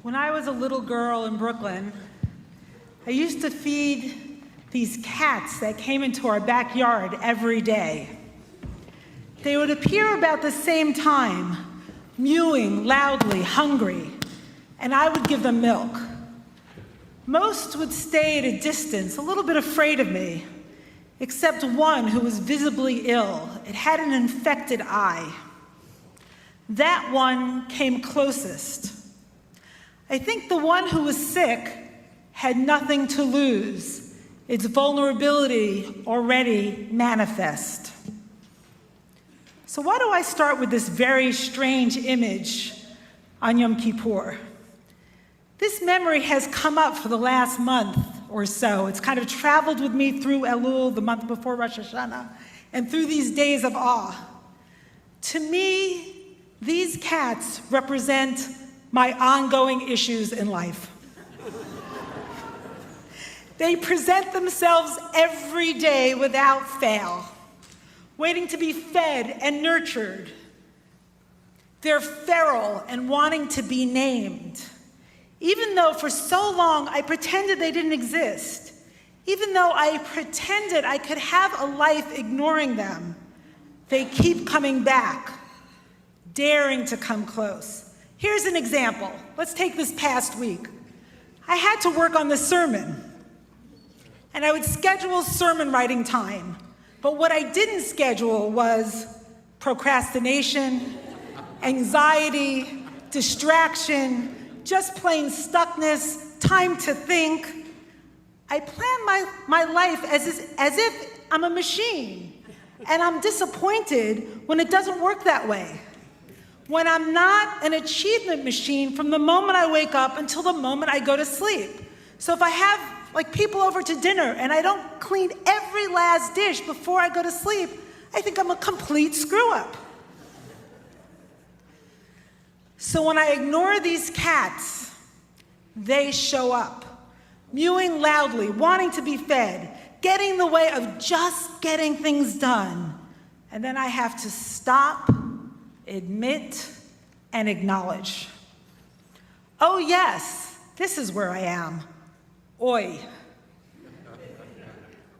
When I was a little girl in Brooklyn, I used to feed these cats that came into our backyard every day. They would appear about the same time, mewing loudly, hungry, and I would give them milk. Most would stay at a distance, a little bit afraid of me, except one who was visibly ill. It had an infected eye. That one came closest. I think the one who was sick had nothing to lose, its vulnerability already manifest. So why do I start with this very strange image on Yom Kippur? This memory has come up for the last month or so. It's kind of traveled with me through Elul, the month before Rosh Hashanah, and through these days of awe. To me, these cats represent my ongoing issues in life. They present themselves every day without fail, waiting to be fed and nurtured. They're feral and wanting to be named. Even though for so long I pretended they didn't exist, even though I pretended I could have a life ignoring them, they keep coming back, daring to come close. Here's an example. Let's take this past week. I had to work on the sermon, and I would schedule sermon writing time. But what I didn't schedule was procrastination, anxiety, distraction, just plain stuckness, time to think. I plan my life as if I'm a machine, and I'm disappointed when it doesn't work that way. When I'm not an achievement machine from the moment I wake up until the moment I go to sleep. So if I have people over to dinner and I don't clean every last dish before I go to sleep, I think I'm a complete screw up. So when I ignore these cats, they show up, mewing loudly, wanting to be fed, getting in the way of just getting things done. And then I have to stop, admit, and acknowledge. Oh yes, this is where I am. Oi.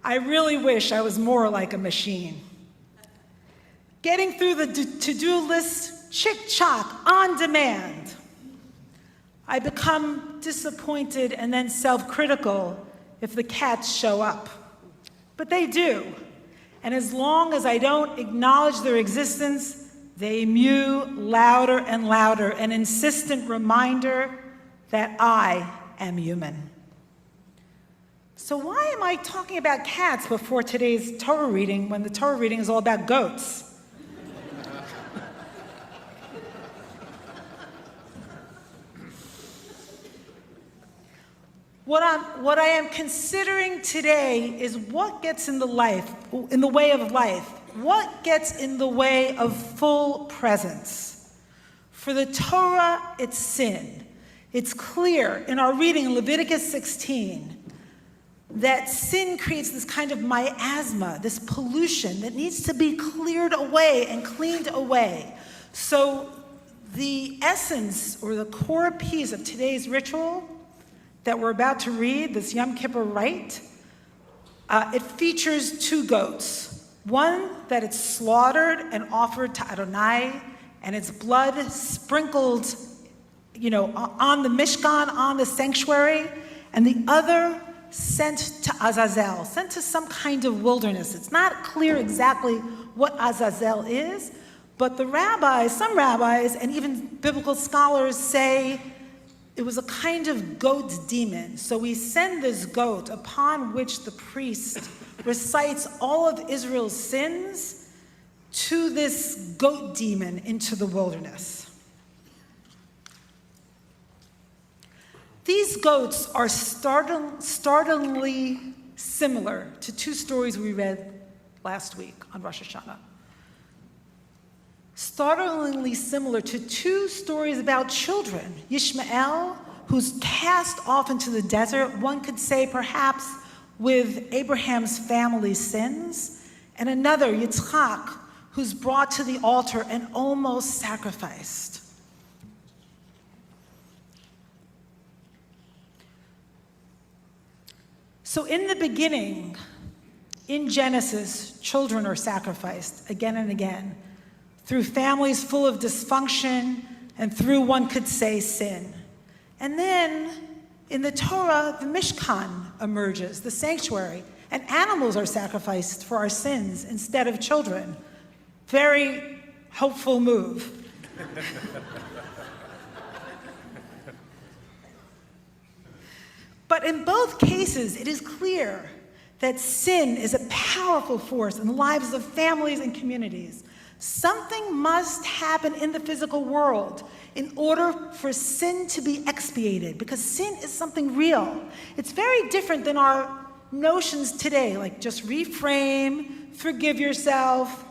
I really wish I was more like a machine. Getting through the to-do list, chick-chock, on demand. I become disappointed and then self-critical if the cats show up. But they do. And as long as I don't acknowledge their existence, they mew louder and louder, an insistent reminder that I am human. So why am I talking about cats before today's Torah reading when the Torah reading is all about goats? What I am considering today is what gets in the way of life. What gets in the way of full presence? For the Torah, it's sin. It's clear in our reading in Leviticus 16 that sin creates this kind of miasma, this pollution that needs to be cleared away and cleaned away. So the essence or the core piece of today's ritual that we're about to read, this Yom Kippur rite, it features two goats. One that it's slaughtered and offered to Adonai, and its blood sprinkled, on the Mishkan, on the sanctuary, and the other sent to Azazel, sent to some kind of wilderness. It's not clear exactly what Azazel is, but some rabbis, and even biblical scholars say it was a kind of goat demon. So we send this goat upon which the priest recites all of Israel's sins to this goat demon into the wilderness. These goats are startlingly similar to two stories we read last week on Rosh Hashanah. Startlingly similar to two stories about children. Yishmael, who's cast off into the desert, one could say perhaps with Abraham's family sins, and another, Yitzchak, who's brought to the altar and almost sacrificed. So in the beginning, in Genesis, children are sacrificed again and again through families full of dysfunction and through, one could say, sin. And then in the Torah, the Mishkan emerges, the sanctuary, and animals are sacrificed for our sins instead of children. Very hopeful move. But in both cases, it is clear that sin is a powerful force in the lives of families and communities. Something must happen in the physical world in order for sin to be expiated, because sin is something real. It's very different than our notions today, like just reframe, forgive yourself,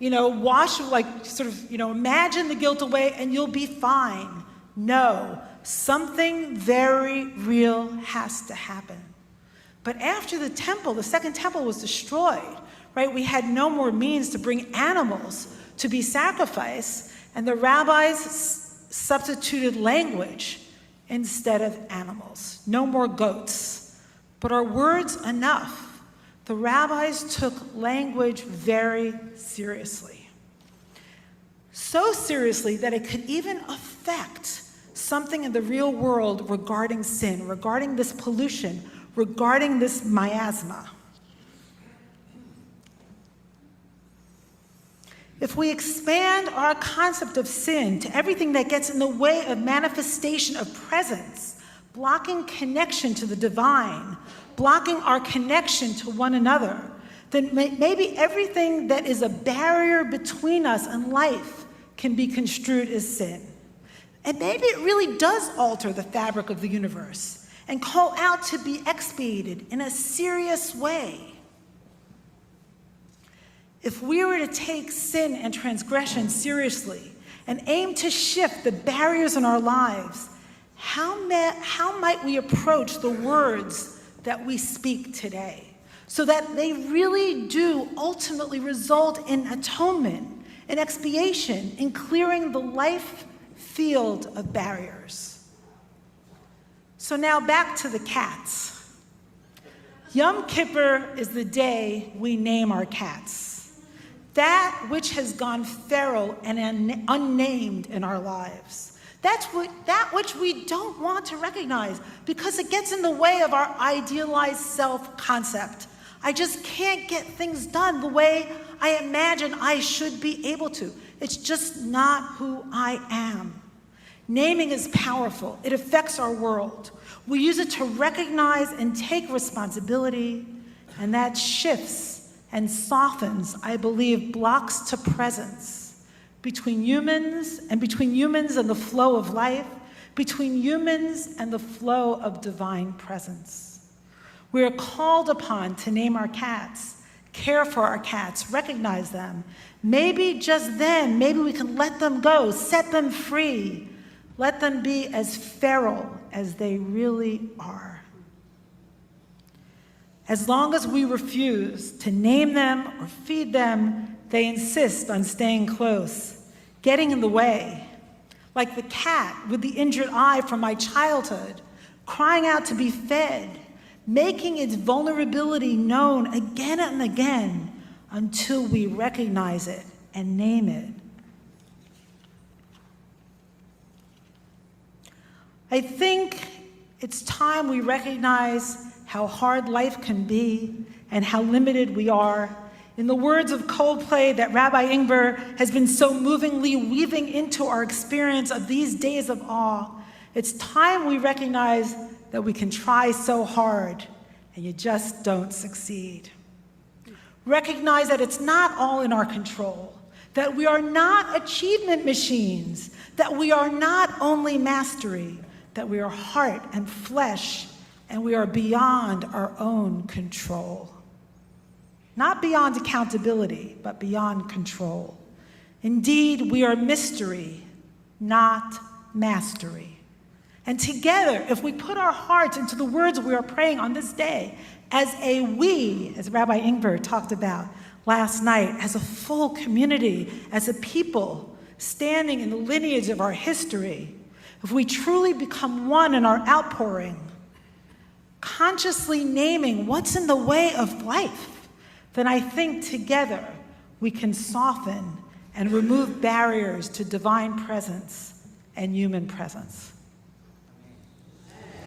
wash, imagine the guilt away and you'll be fine. No, something very real has to happen. But after the temple, the second temple was destroyed, right? We had no more means to bring animals to be sacrificed, and the rabbis substituted language instead of animals. No more goats. But are words enough? The rabbis took language very seriously. So seriously that it could even affect something in the real world regarding sin, regarding this pollution, regarding this miasma. If we expand our concept of sin to everything that gets in the way of manifestation of presence, blocking connection to the divine, blocking our connection to one another, then maybe everything that is a barrier between us and life can be construed as sin. And maybe it really does alter the fabric of the universe and call out to be expiated in a serious way. If we were to take sin and transgression seriously and aim to shift the barriers in our lives, how might we approach the words that we speak today so that they really do ultimately result in atonement, in expiation, in clearing the life field of barriers? So now back to the cats. Yom Kippur is the day we name our cats. That which has gone feral and unnamed in our lives. That which we don't want to recognize because it gets in the way of our idealized self-concept. I just can't get things done the way I imagine I should be able to. It's just not who I am. Naming is powerful. It affects our world. We use it to recognize and take responsibility, and that shifts and softens, I believe, blocks to presence between humans and the flow of life, between humans and the flow of divine presence. We are called upon to name our cats, care for our cats, recognize them. Maybe just then, maybe we can let them go, set them free, let them be as feral as they really are. As long as we refuse to name them or feed them, they insist on staying close, getting in the way. Like the cat with the injured eye from my childhood, crying out to be fed, making its vulnerability known again and again until we recognize it and name it. I think it's time we recognize how hard life can be and how limited we are. In the words of Coldplay that Rabbi Ingber has been so movingly weaving into our experience of these days of awe, it's time we recognize that we can try so hard and you just don't succeed. Recognize that it's not all in our control, that we are not achievement machines, that we are not only mastery, that we are heart and flesh, and we are beyond our own control. Not beyond accountability, but beyond control. Indeed, we are mystery, not mastery. And together, if we put our hearts into the words we are praying on this day, as a we, as Rabbi Ingber talked about last night, as a full community, as a people standing in the lineage of our history, if we truly become one in our outpouring, consciously naming what's in the way of life, then I think together we can soften and remove barriers to divine presence and human presence.